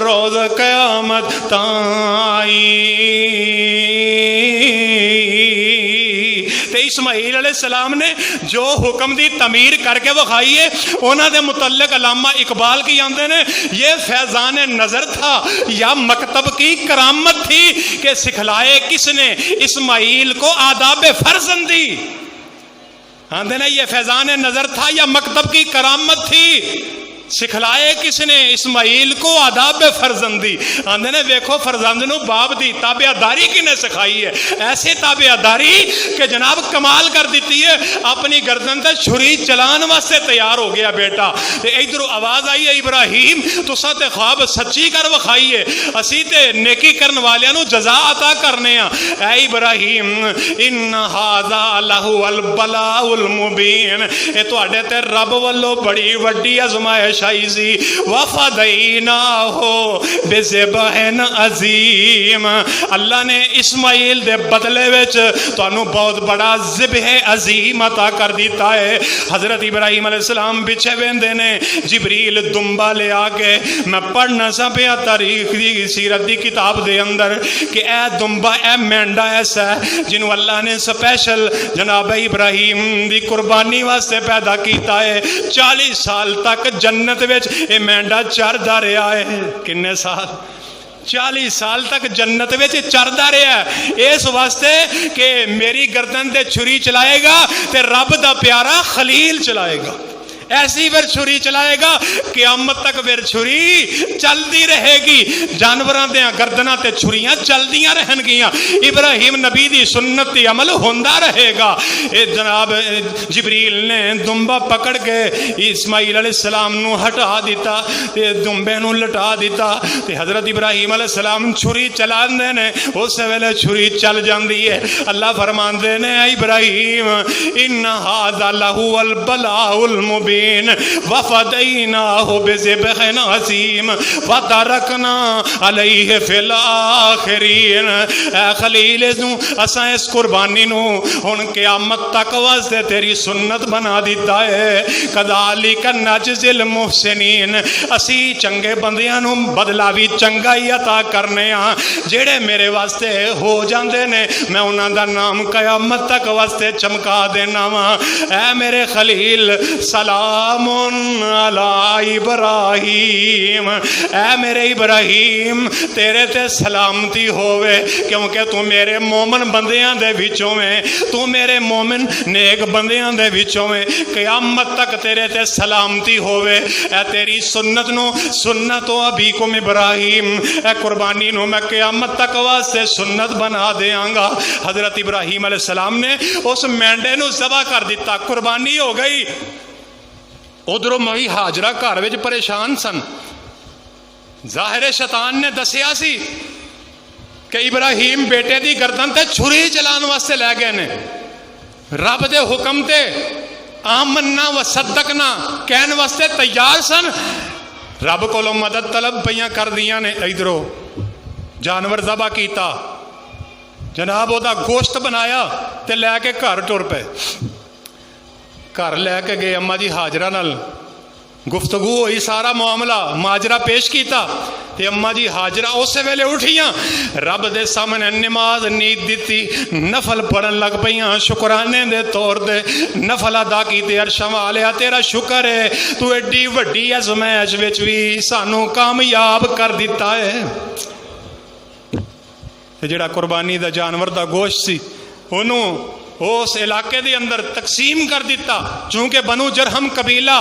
روز قیامت تائیں۔ تے اسماعیل علیہ السلام نے جو حکم دی تعمیر کر کے وکھائی ہے، انہاں دے متعلق علامہ اقبال کی آندے نے یہ فیضان نظر تھا یا مکتب کی کرامت تھی کہ سکھلائے کس نے اسماعیل کو آداب فرزندی۔ آندے نے یہ فیضان نظر تھا یا مکتب کی کرامت تھی، سکھلائے کس نے اسماعیل کو آداب فرزندی۔ آندے نے ویکھو فرزند نو باپ دی تابعداری کنے سکھائی ہے، ایسے تابعداری کہ جناب کمال کر دیتی ہے، اپنی گردن تے چھری چلان واسطے تیار ہو گیا بیٹا۔ تے ادھر آواز آئی ہے ابراہیم تساں تے خواب سچی کر وکھائی ہے، اسی تے نیکی کرن والیاں نو جزا عطا کرنے ہاں۔ اے ابراہیم ان ھذا لہو البلاء المبین، اے تواڈے تے رب والو بڑی وڈی آزمائش شائزی وفدینا ہو بذبح عظیم۔ اللہ نے اسماعیل دے بدلے وچ تانوں بہت بڑا ذبح عظیم عطا کر دیتا ہے۔ حضرت ابراہیم علیہ السلام پیچھے ویندے نے، جبریل دمبا لے آ کے میں پڑھنا سا پیا تاریخ دی سیرت دی کتاب دے اندر کہ اے دمبا اے مینڈا ایسا ہے جنوں اللہ نے سپیشل جناب ابراہیم دی قربانی واسطے پیدا کیتا ہے۔ 40 سال تک جنت وچ اے مینڈا چردا رہیا ہے۔ کنے سال؟ 40 سال تک جنت وچ چردا رہیا ہے، اس واسطے کہ میری گردن تے چھری چلائے گا تے رب دا پیارا خلیل چلائے گا، ایسی پھر چھری چلائے گا قیامت تک پھر چھری چلتی رہے گی، جانوراں دیاں گردناں تے چھریاں چلدیاں رہن گیاں، ابراہیم نبی دی سنت تے عمل ہوندا رہے گا۔ اے جناب جبریل نے دمبا پکڑ کے اسماعیل علیہ السلام نو ہٹا دیتا تے دمبے نو لٹا دیتا تے حضرت ابراہیم علیہ السلام چھری چلاندے نے، اس ویلے چھری چل جاندی ہے۔ اللہ فرماندے نے اے ابراہیم ان ھذا لہو البلاء المبین وفدیناہ بذبح عظیم وترکنا علیہ فی الآخرین۔ اے خلیل اساں اس قربانی نو ہن قیامت تک واسطے تیری سنت بنا دیتا ہے۔ کذالک نجزی المحسنین، اسی چنگے بندیاں نو بدلہ بھی چنگا ہی عطا کرنے ہاں، جڑے میرے واسطے ہو جاندے نے میں انہاں دا نام قیامت تک واسطے چمکا دینا وا۔ اے میرے خلیل سلام علی ابراہیم، اے میرے ابراہیم تیرے تے سلامتی ہوئے، کیونکہ تو میرے مومن بندیاں دے وچوں میں، تو میرے مومن نیک بندیاں دے وچوں میں، قیامت تک تیرے تے سلامتی ہوئے۔ اے تیری سنت نو سنت و ابیکم ابراہیم، اے قربانی نو میں قیامت تک واسطے سنت بنا دیاں گا۔ حضرت ابراہیم علیہ السلام نے اس مینڈے نو ذبح کر دیتا، قربانی ہو گئی۔ ادھروں مئی حاجرہ گھر وچ پریشان سن، ظاہر شیطان نے دسیا سی کہ ابراہیم بیٹے دی گردن تے چھری چلان واسطے لے گئے نے، رب دے حکم تے آمنا و صدقنا کہن واسطے تیار سن، رب کو مدد طلب پہ کر دیا نے، ادھروں جانور ذبح کیتا، جناب وہ گوشت بنایا تے لے کے گھر ٹر پے، گھر لے کے گئے اما جی ہاجرہ نال گفتگو ہوئی، سارا معاملہ ماجرا پیش کیتا تے اما جی ہاجرہ اسی ویلے اٹھیاں، رب دے سامنے نماز نیت دیتی، نفل پڑھن لگ پیاں، شکرانے دے طور دے نفل ادا کیتے، عرشاں والیا تیرا شکر ہے تو ایڈی وڈی آزمائش وچ وی سانو کامیاب کر دیتا ہے۔ جڑا قربانی دا جانور دا گوشت سی انہوں اس علاقے دے اندر تقسیم کر دیتا، چونکہ بنو جرہم قبیلہ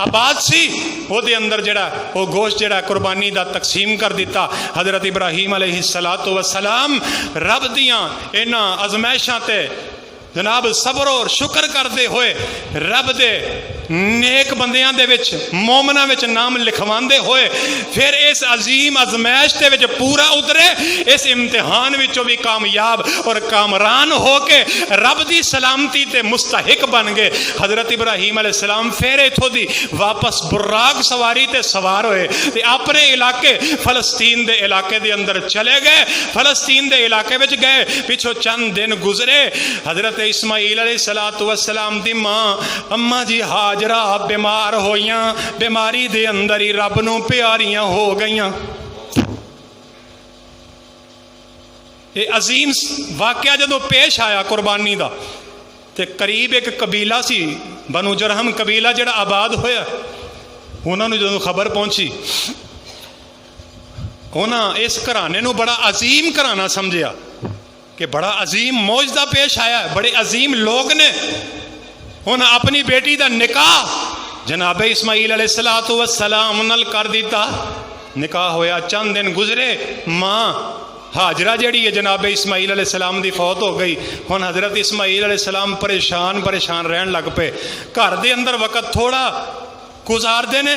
آباد سی، وہ دے اندر جڑا وہ گوشت جڑا قربانی دا تقسیم کر دیتا۔ حضرت ابراہیم علیہ السلام رب دیاں انہاں ازمائشاں تے جناب صبر اور شکر کرتے ہوئے رب دے نیک بندیاں دے وچ مومناں وچ نام لکھواندے ہوئے پھر اس عظیم ازمائش دے وچ پورا اترے، اس امتحان وچوں بھی کامیاب اور کامران ہو کے رب دی سلامتی تے مستحق بن گئے۔ حضرت ابراہیم علیہ السلام پھر ایتھوں دی واپس براق سواری تے سوار ہوئے تے اپنے علاقے فلسطین دے علاقے دے اندر چلے گئے، فلسطین دے علاقے وچ گئے، پچھو چند دن گزرے، حضرت اسماعیل علیہ السلام دی ماں اما جی ہاجرہ بیمار ہویاں، بیماری دے اندر ہی رب نو پیاریاں ہو گئیاں۔ یہ عظیم واقعہ جدو پیش آیا قربانی دا تے قریب ایک قبیلہ سی بنو جرہم قبیلہ جڑا آباد ہویا، انہوں نے جدو خبر پہنچی انہاں اس گھرانے نو بڑا عظیم گھرانہ سمجھیا کہ بڑا عظیم معجزہ پیش آیا ہے، بڑے عظیم لوگ نے۔ انہاں اپنی بیٹی دا نکاح جناب اسماعیل علیہ السلام نال کر دیتا، نکاح ہویا، چند دن گزرے، ماں ہاجرہ جڑی ہے جناب اسماعیل علیہ السلام دی فوت ہو گئی۔ ہن حضرت اسماعیل علیہ السلام پریشان رہن لگ پے، گھر دے اندر وقت تھوڑا گزار دے نے،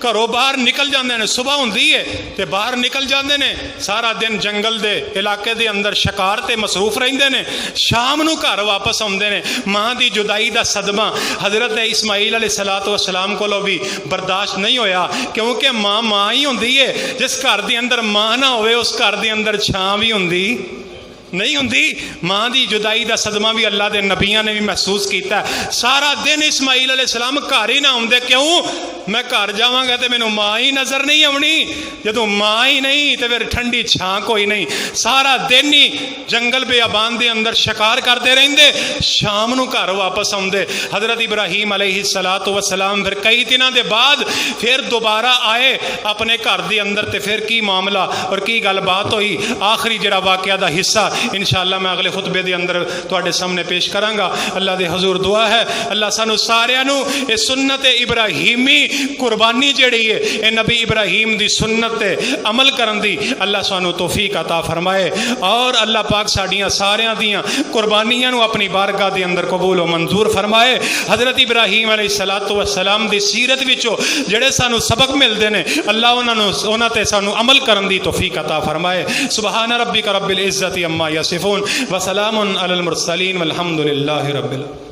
گھروں باہر نکل جاندے نے، صبح ہوندی ہے تے باہر نکل جاندے نے، سارا دن جنگل دے علاقے دے اندر شکار تے مصروف رہندے نے، شام نو گھر واپس آندے نے۔ ماں دی جدائی دا صدمہ حضرت اسماعیل علیہ السلام کولو بھی برداشت نہیں ہویا، کیونکہ ماں ہی ہوندی ہے، جس گھر دے اندر ماں نہ ہوئے اس گھر دے اندر چھاں بھی ہوندی نہیں ہوندی۔ ماں دی جدائی دا صدمہ بھی اللہ دے نبیاں نے بھی محسوس کیتا ہے۔ سارا دن اسماعیل علیہ السلام گھر ہی نہ آندے، کیوں؟ میں گھر جاواں گا تے مینوں ماں ہی نظر نہیں آونی، جدوں ماں ہی نہیں تے پھر ٹھنڈی چھاں کوئی نہیں۔ سارا دن ہی جنگل بیابان دے اندر شکار کرتے رہندے، شام نو گھر واپس آندے۔ حضرت ابراہیم علیہ السلام پھر کئی دنوں دے بعد پھر دوبارہ آئے اپنے گھر دے اندر، تے پھر کی معاملہ اور کی گل بات ہوئی، آخری جڑا واقعہ دا حصہ انشاءاللہ میں اگلے خطبے دے اندر تواڈے سامنے پیش کراں گا۔ اللہ دے حضور دعا ہے اللہ سانو سارے نو اے سنت ابراہیمی قربانی جڑی ہے اے نبی ابراہیم دی سنت تے عمل کرن دی اللہ سانو توفیق عطا فرمائے، اور اللہ پاک ساڈیاں ساریاں دیاں قربانیاں نو اپنی بارگاہ دے اندر قبول و منظور فرمائے۔ حضرت ابراہیم علیہ السلام دی سیرت وچوں جڑے سانو سبق ملدے نے اللہ انہاں تے سانو عمل کرن دی توفیق عطا فرمائے۔ سبحان ربک رب العزت عما یصفون وسلام علی المرسلین والحمد للہ رب العالمین۔